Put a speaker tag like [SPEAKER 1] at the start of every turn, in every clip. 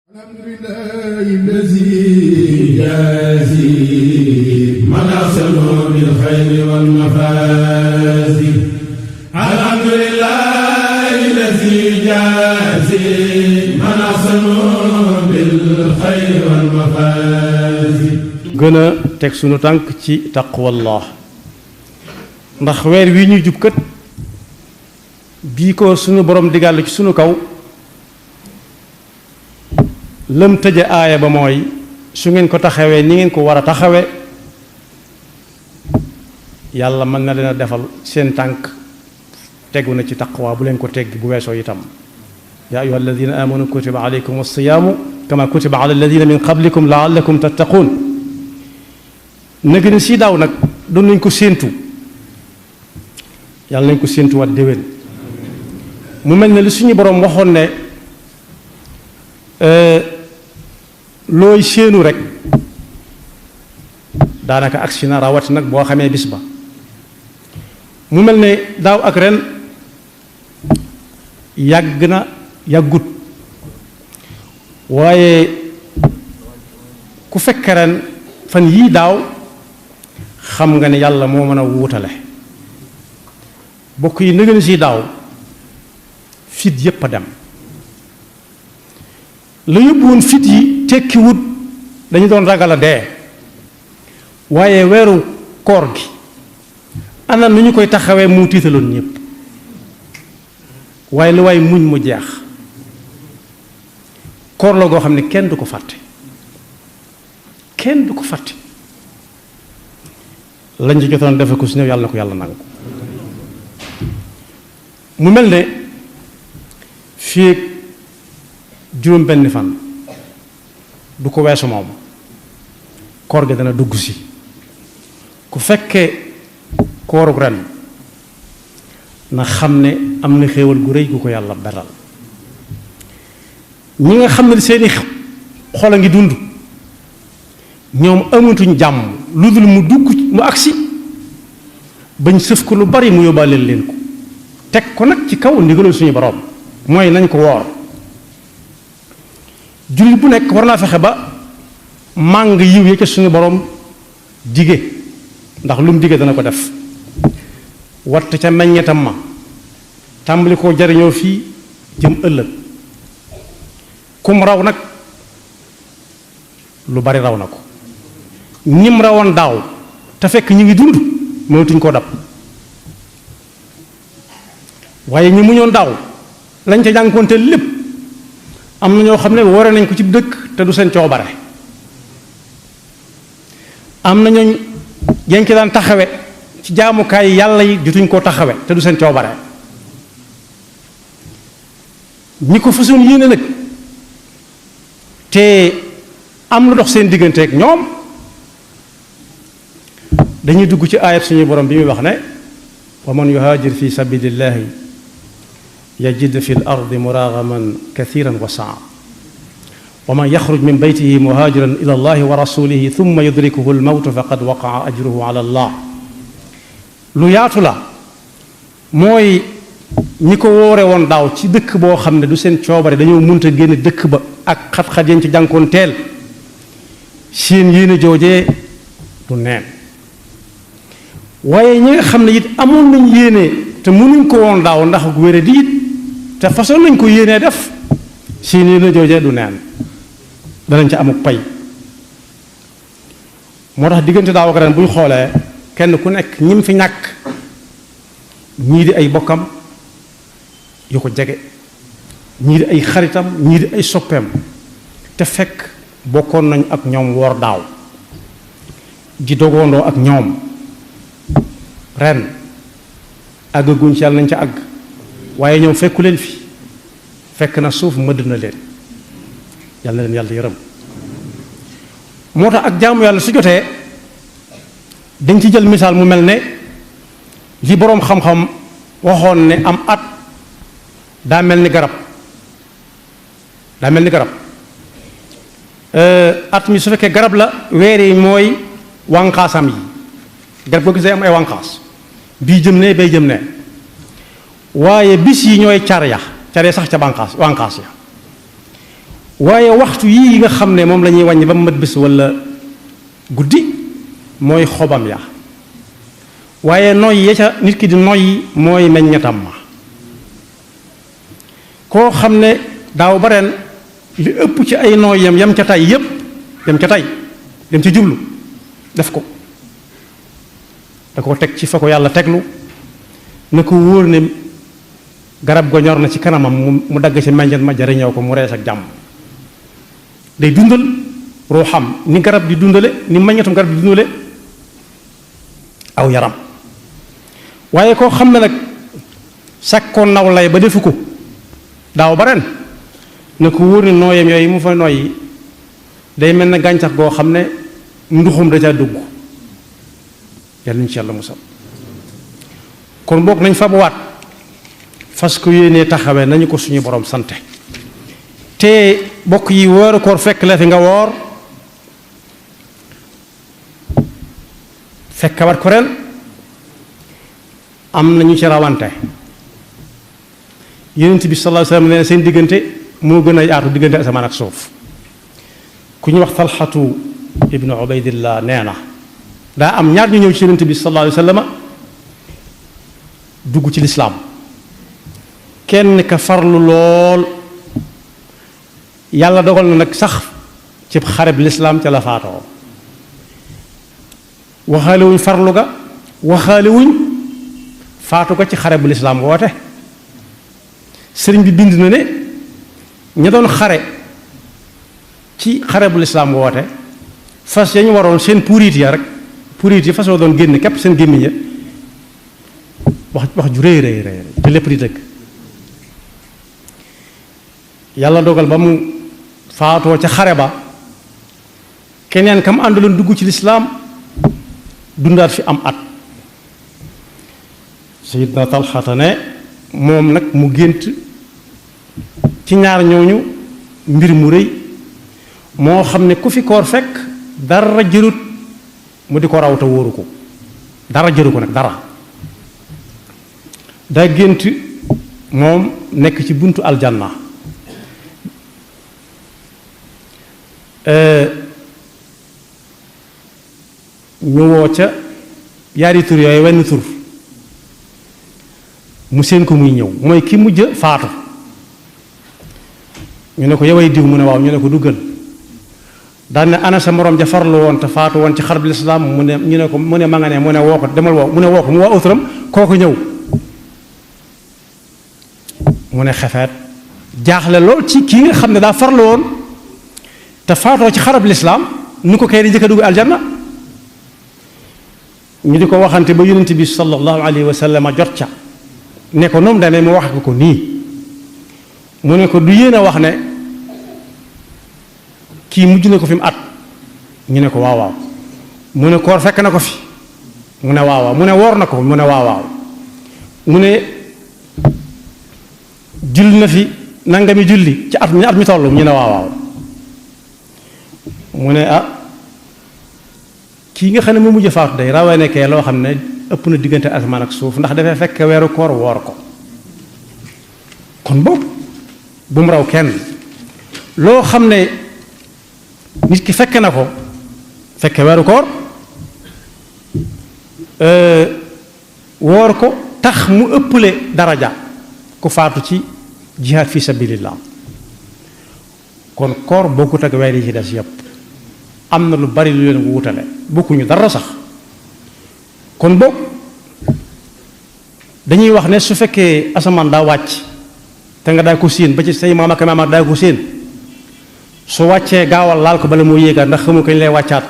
[SPEAKER 1] الحمد لله الذي يجازي من أحسن بالخير والمفازي. الحمد لله الذي يجازي من أحسن بالخير والمفازي.
[SPEAKER 2] gën a teg sunu tànk ci taqwallah ndax weer wi ñu jub kat bii ko sunu borom digal ci sunu kaw lëm tëje aaya ba mooy su ngeen ko taxawee ni ngeen ko war a taxawee yàlla mën na leen a defal seen tànk tegu na ci taqwa bu leen ko tegg bu weesoo itam yaa ayyuha alladina amanu kutiba alaykum alsiyaamu kama kutiba ala alladina min qablikum laallakum tattaquun nag ni si daaw nag doon nañ ko séentu yàlla nañ ko séentuwaat déwén mu mel ne li suñu borom waxoon ne looy séenu rek daanaka agsi na rawati nag boo xamee bis ba mu mel ne daaw ak ren yàgg na yàggut waaye ku fekk ren fan yii daaw xam nga ne yàlla moo mën a wuutale bokk yi nëgën si daaw fit yépp a dem la yóbbu woon fit yi tekki wut dañu doon ragal a dee waaye weeru koor gi ana nu ñu koy taxawee mu tiitaloon ñépp waaye lu waay muñ mu jeex koor la goo xam ne kenn du ko fàtte kenn du ko fàtte lañ ci jotoon defe ko su ñëw yàlla na ko yàlla nangu mu mel ne fii juróom benn fan du ko weesu moom koor gi dana dugg si ku fekkee koorug ren na xam ne am na xéewal gu rëy gu ko yàlla beral ñi nga xam ne seeni xol a ngi dund ñoom amatuñ jàmm lu dul mu dugg mu agsi bañ sëf ko lu bari mu yóbbaaleel leen ko teg ko nag ci kaw ndigalul suñu borom mooy nañ ko woor jullit bu nekk war naa fexe ba màng yiw yi ca suñu borom dige ndax lu mu dige dana ko def watt ca meññetam ma tàmbali koo jariñoo fii jëm ëllëg kum raw nag lu bari raw na ko ñim rawoon daaw te fekk ñu ngi dund mënatuñ koo dab waaye ñi muñoon daaw lañ ca jànkoonte lépp am na ñoo xam ne woore nañ ko ci dëkk te du seen coobare am na ñooñ yañ ci daan taxawe ci jaamukaay yàlla yi jotuñ koo taxawe te du seen coobare ñi ko façon yéene nag te am lu dox seen digganteeg ñoom dañuy dugg ci aayat suñu borom bi muy wax ne wa man yuhaajir fi sabilillahi yajid fi l ardi muragaman kathiran wa saa wa man yaxruj min baytihi muhaajiran ila allahi wa rasulihi thumma yudrikuhu lmawtu faqad waqaa ajruhu ala allah lu yaatu la mooy ñi ko woore woon daaw ci dëkk boo xam ne du seen coobare dañoo munta génn dëkk ba ak xat-xat yañ ci jànkoon teel seen yéene joojee du neen waaye ñi nga xam ne it amoon nañ yéene te mënuñ ko woon daaw ndax ak wére di it te façon nañ ko yéenee def seen yéene joojee du neen danañ ca amuk pay moo tax diggante daaw ak ren buñ xoolee kenn ku nekk ñim fi ñàkk ñii di ay bokkam yu ko jege ñii di ay xaritam ñii di ay soppeem te fekk bokkoon nañ ak ñoom woor daaw di dogoondoo ak ñoom ren àggaguñ ci yàlla nañ ca àgg waaye ñoom fekku leen fi fekk na suuf mëdd na leen yàlla na leen yàlla yërëm moo tax ak jaamu yàlla su jotee dañ ci jël misaal mu mel ne li boroom xam-xam waxoon ne am at daa mel ni garab daa mel ni garab at mi su fekkee garab la weer yi mooy wànqaasam yi garab boo gisee am ay wànqaas bii jëm ne bay jëm ne waaye bis yi ñooy car ya sax ca wànqaas ya waaye waxtu yii nga xam ne moom la ñuy wàññi ba mu mat bés wala guddi mooy xobam ya waaye noy ya ca nit ki di noy mooy meññatam ma koo xam ne daaw ba ren li ëpp ci ay nooyam yam ca tay yépp yam ca tay dem ci jublu def ko da ko teg ci fa ko yàlla teglu na ko wóor ne garab go ñor na ci kanamam mu dagg ci meññat ma jariñoo ko mu rees ak jàmm day dundal ruuxam ni garab di dundale ni meññatum garab di dundale aw yaram waaye koo xam ne nag sàkkoon naw lay ba defu ko daaw ba ren na ko wóor ne nooyam yooyu mu fa nooyi day mel ne gàncax goo xam ne nduxum da caa dugg yàlla ñu ci yàlla musal kon boog nañ fa bu waat fas ko yéenee taxawee nañu ko suñu borom sante te bokk yi weeru koor fekk la fi nga woor fekk wat ko ren am nañu ci rawante yonent bi sallallahu alayhi wasallam nee na seen diggante moo gën a yaatu diggante asamaan ak suuf ku ñu wax Talxatu ibnu Ubaydillah nee na daa am ñaar ñu ñëw ci yonent bi sallallahu alayhi wasallam dugg ci lislaam kenn ka farlu lool yàlla dogal na nag sax ci xareb lislaam ca la faatoo waxaale wuñ farlu ga waxaale wuñ faatu ga ci xareb lislaam woote sëriñ bi bind na ne ña doon xare ci xare bu lislaam woote fas ya ñu waroon seen puuriit ya rek puuriit yi fasoo doon génn képp seen gémmiñ ya wax ju rëy rëy rëy te lépp di dëgg yàlla dogal ba mu faatoo ca xare ba keneen kam àndaloon dugg ci lislaam dundaat fi am at Sayyidna Talxata ne moom nag mu gént ci ñaar ñooñu mbir mu rëy moo xam ne ku fi koor fekk dara jërut mu di ko raw te wóoru ko dara jëru ko nag dara daa gént moom nekk ci buntu aljanna ñu woo ca yaari tur yooyu wenn tur mu seen ko muy ñëw mooy ki mujj faatu ñu ne ko yoway diw mu ne waaw ñu ne ko duggal daan ne ana sa morom ja farlu woon te faatu woon ci xarab lislaam mu ne ñu ne ko mu ne ma nga ne mu ne woo ko demal woo mu ne woo ko mu woo autoram kooku ñëw mu ne xefeet jaaxle lool ci kii nga xam ne daa farlu woon te faatoo ci xarab lislaam nu ko kay di njëkk a dugg aljanna ñu di ko waxante ba yonent bi sallallahu alayhi wa sallam jot ca ne ko noonu demee mu wax ko nii mu ne ko du yéen a wax ne kii mujj na ko fi mu at ñu ne ko waaw waaw mu ne koor fekk na ko fi mu ne waaw waaw mu ne woor na ko mu ne waaw waaw mu ne julli na fi nangami julli ci at mi toll ñu ne waaw waaw mu ne kii nga xam ne mu mujj faatu day rawee nekkee loo xam ne ëpp na diggante asamaan ak suuf ndax dafay fekk weeru koor woor ko kon boobu bu mu raw kenn loo xam ne nit ki fekk na ko fekke weeru koor woor ko tax mu ëpple daraja ku faatu ci jihaad fi sabilillah kon koor bokkut ak weer yi ci des yépp am na lu bari lu leen wutale bokkuñu dara sax kon boog dañuy wax ne su fekkee asamaan daa wàcc te nga daa ko séen ba ci say maam ak maam daa ko séen su wàccee gaawal laal ko bala moo yéegaat ndax xamu kañ lay wàccaat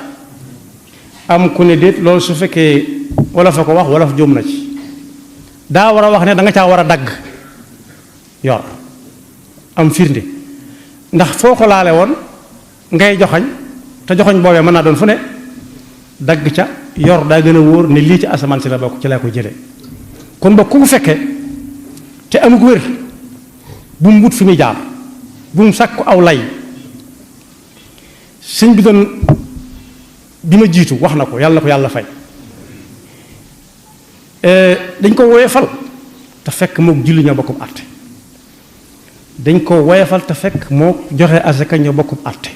[SPEAKER 2] am ku ne déet loolu su fekkee wolof a ko wax wolof jóom na ci daa war a wax ne da nga caa war a dagg yor am firnde ndax foo ko laale woon ngay joxañ te joxoñ boobee mën naa doon fu ne dagg ca yor daa gën a wóor ne lii ci asamaan si la bokk ci laa ko jëlee kon ba ku ko fekkee te amug wér bu mu wut fi muy jaar bu mu sàkku aw lay sëñ bi doon bi ma jiitu wax na ko yàlla fay dañ ko woowee fal te fekk moom julli ñoo bokkum àtte dañ ko woyafal te fekk moo joxe azaka ñoo bokkub àtte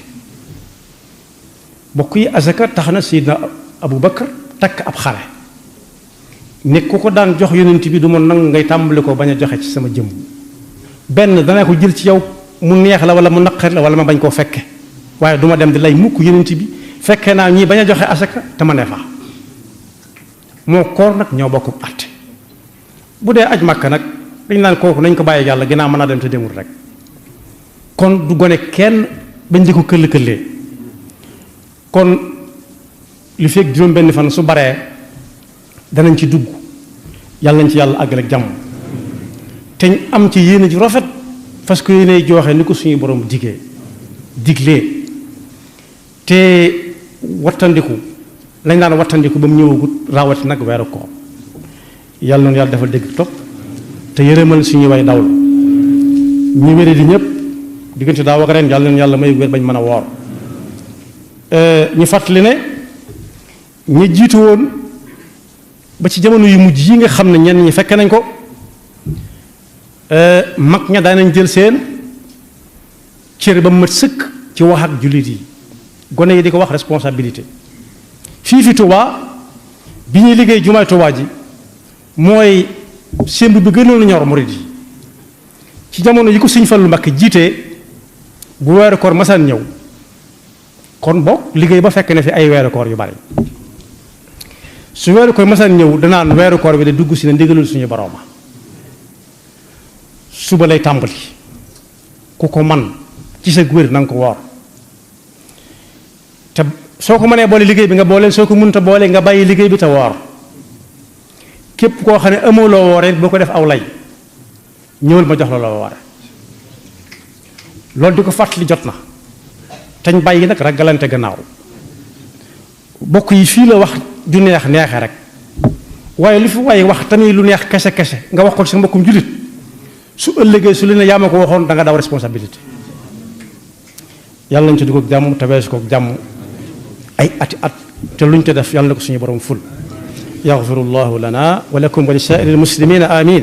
[SPEAKER 2] bokk yi azaka tax na Seydina Abu Bakar takk ab xare ne ku ko daan jox yonent bi du ma nangu ngay tàmbali ko bañ a joxe ci sama jëmm benn dana ko jël ci yow mu neex la wala mu naqar la wala ma bañ koo fekke waaye du ma dem di lay mukk yonent bi fekke naa ñii bañ a joxe azaka te ma ne fa moo koor nag ñoo bokkub àtte bu dee aj Makka nag dañ naan kooku nañ ko bàyyi yàlla ginnaaw mën naa dem te demul rek kon du gone kenn bañ di ko këll-këllee kon li fekk juróom benn fan su baree danañ ci dugg yàlla nañ ci yàlla àggal ak jàmm te ñu am ci yéene ju rafet parce que yéene jooxe ni ko suñu borom diglee te wattandiku lañ daan wattandiku ba mu ñëwagut raawati nag weeru koor yàlla noonu yàlla defal dégg topp te yërëmal suñu way dawlu ñu wére di ñëpp diggante daaw ak ren yàlla leen yàlla may wér bañ mën a woor ñu fàttali ne ñu jiitu woon ba ci jamono yu mujj yi nga xam ne ñenn ñi fekke nañ ko mag ña daanañ jël seen cër ba mat sëkk ci wax ak jullit yi gone yi di ko wax responsabilité fii fi Touba bi ñuy liggéey jumaay Touba ji mooy sémb bi gënoon a ñor murid yi ci jamono yi ko Sëñ Fallu Mbakke jiitee bu weeru koor masaan ñëw kon bokk liggéey ba fekk na fi ay weeru koor yu bari su weeru koor masaan ñëw danaan weeru koor bi de dugg si ne ndigalul suñu borooma suba lay tàmbali ku ko man ci sa wér na nga ko woor te soo ko mënee boole liggéey bi nga boole soo ko mënta boole nga bàyyi liggéey bi te woor képp koo xam ne amoo loo wooree boo ko def aw lay ñëwal ma jox la loo woore loolu di ko fàttali jot na tañ bàyyi nag ragalante gannaaw bokk yi fii la wax ju neex neexe rek waaye li fi waaye wax tamit lu neex kese kese nga wax ko ci sa mbokkum jullit su ëllëgee su li ne yaa ma ko waxoon da nga daw responsabilité yàlla nañ ci dugg ak jàmm te weesu ko ak jàmm ay ati at te luñ te def yàlla na ko suñu borom ful yaxfirullahu lana wa lakum wa li saa'iril muslimina amin